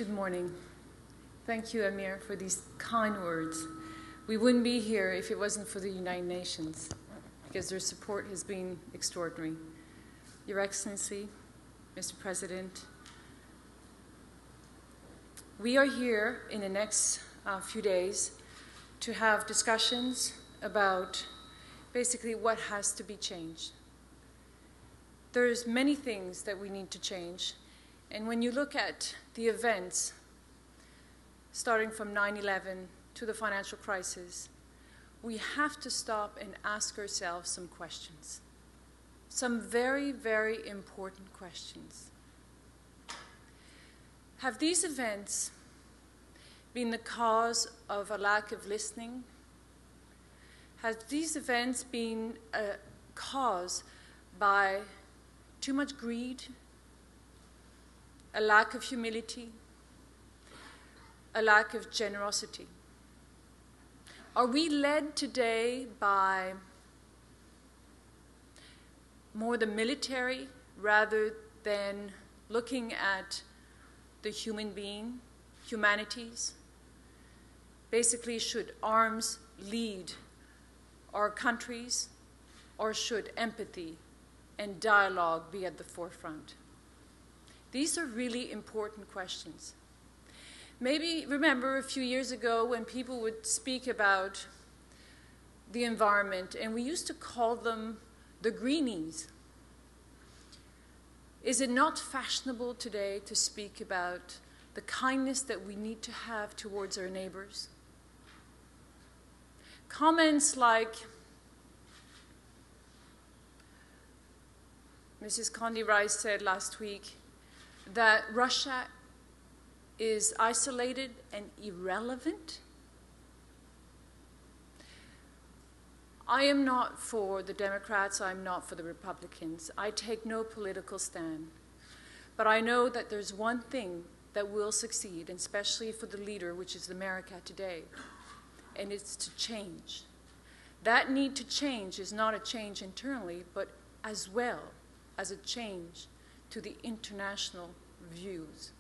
Good morning. Thank you, Amir, for these kind words. We wouldn't be here if it wasn't for the United Nations, because their support has been extraordinary. Your Excellency, Mr. President, we are here in the next few days to have discussions about basically what has to be changed. There's many things that we need to change, and when you look at the events starting from 9/11 to the financial crisis, we have to stop and ask ourselves some questions. Some very, very important questions. Have these events been the cause of a lack of listening? Have these events been caused by too much greed, a lack of humility, a lack of generosity? Are we led today by more the military rather than looking at the human being, humanities? Basically, should arms lead our countries, or should empathy and dialogue be at the forefront? These are really important questions. Maybe remember a few years ago when people would speak about the environment, and we used to call them the greenies. Is it not fashionable today to speak about the kindness that we need to have towards our neighbors? Comments like Mrs. Condi Rice said last week, that Russia is isolated and irrelevant. I am not for the Democrats, I'm not for the Republicans. I take no political stand. But I know that there's one thing that will succeed, and especially for the leader, which is America today, and it's to change. That need to change is not a change internally, but as well as a change to the international views.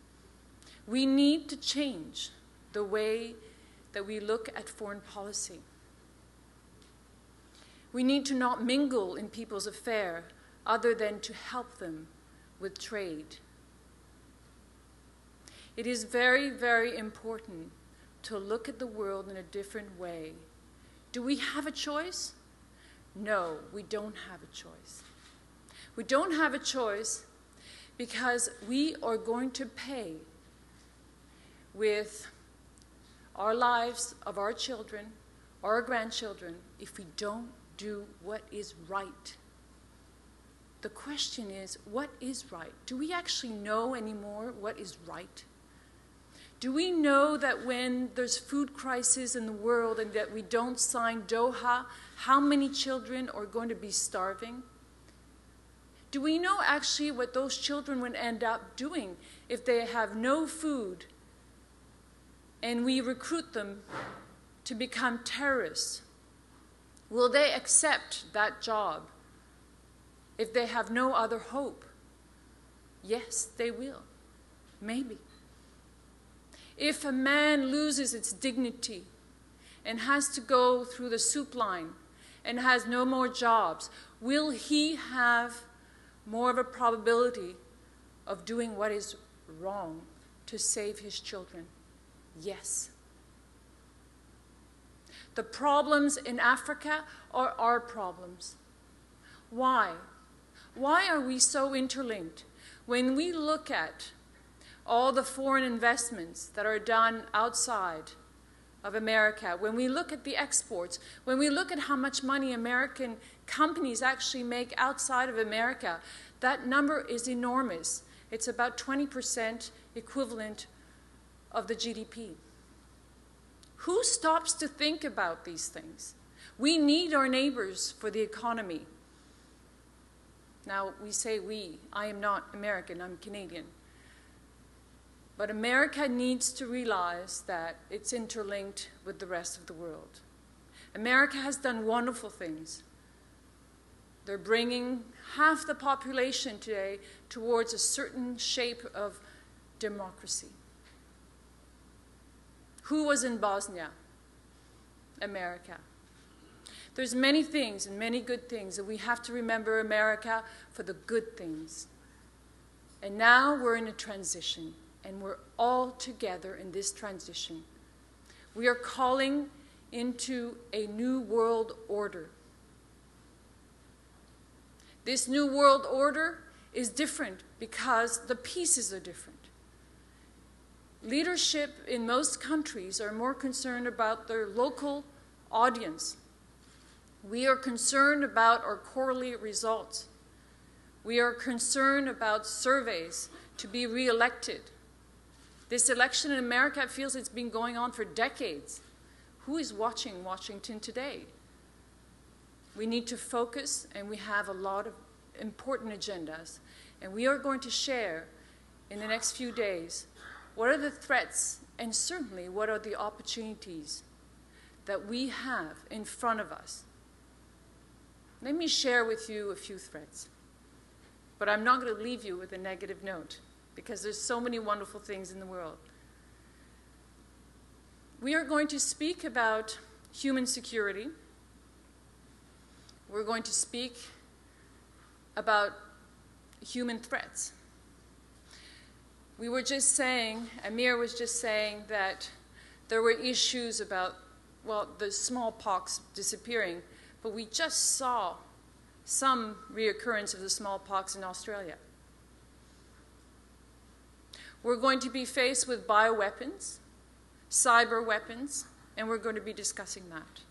We need to change the way that we look at foreign policy. We need to not mingle in people's affairs other than to help them with trade. It is very, very important to look at the world in a different way. Do we have a choice? No, we don't have a choice. We don't have a choice because we are going to pay with our lives of our children, our grandchildren, if we don't do what is right. The question is, what is right? Do we actually know anymore what is right? Do we know that when there's food crisis in the world and that we don't sign Doha, how many children are going to be starving? Do we know actually what those children would end up doing if they have no food and we recruit them to become terrorists? Will they accept that job if they have no other hope? Yes, they will. Maybe. If a man loses its dignity and has to go through the soup line and has no more jobs, will he have more of a probability of doing what is wrong to save his children? Yes. The problems in Africa are our problems. Why? Why are we so interlinked? When we look at all the foreign investments that are done outside of America, when we look at the exports, when we look at how much money American companies actually make outside of America, that number is enormous. It's about 20% equivalent of the GDP. Who stops to think about these things? We need our neighbors for the economy. Now, we say we. I am not American, I'm Canadian. But America needs to realize that it's interlinked with the rest of the world. America has done wonderful things. They're bringing half the population today towards a certain shape of democracy. Who was in Bosnia? America. There's many things and many good things, and we have to remember America for the good things. And now we're in a transition, and we're all together in this transition. We are calling into a new world order. This new world order is different because the pieces are different. Leadership in most countries are more concerned about their local audience. We are concerned about our quarterly results. We are concerned about surveys to be re-elected. This election in America feels it's been going on for decades. Who is watching Washington today? We need to focus, and we have a lot of important agendas. And we are going to share in the next few days what are the threats and certainly what are the opportunities that we have in front of us. Let me share with you a few threats. But I'm not going to leave you with a negative note because there's so many wonderful things in the world. We are going to speak about human security. We're going to speak about human threats. We were just saying, Amir was just saying that there were issues about, well, the smallpox disappearing, but we just saw some reoccurrence of the smallpox in Australia. We're going to be faced with bioweapons, cyber weapons, and we're going to be discussing that.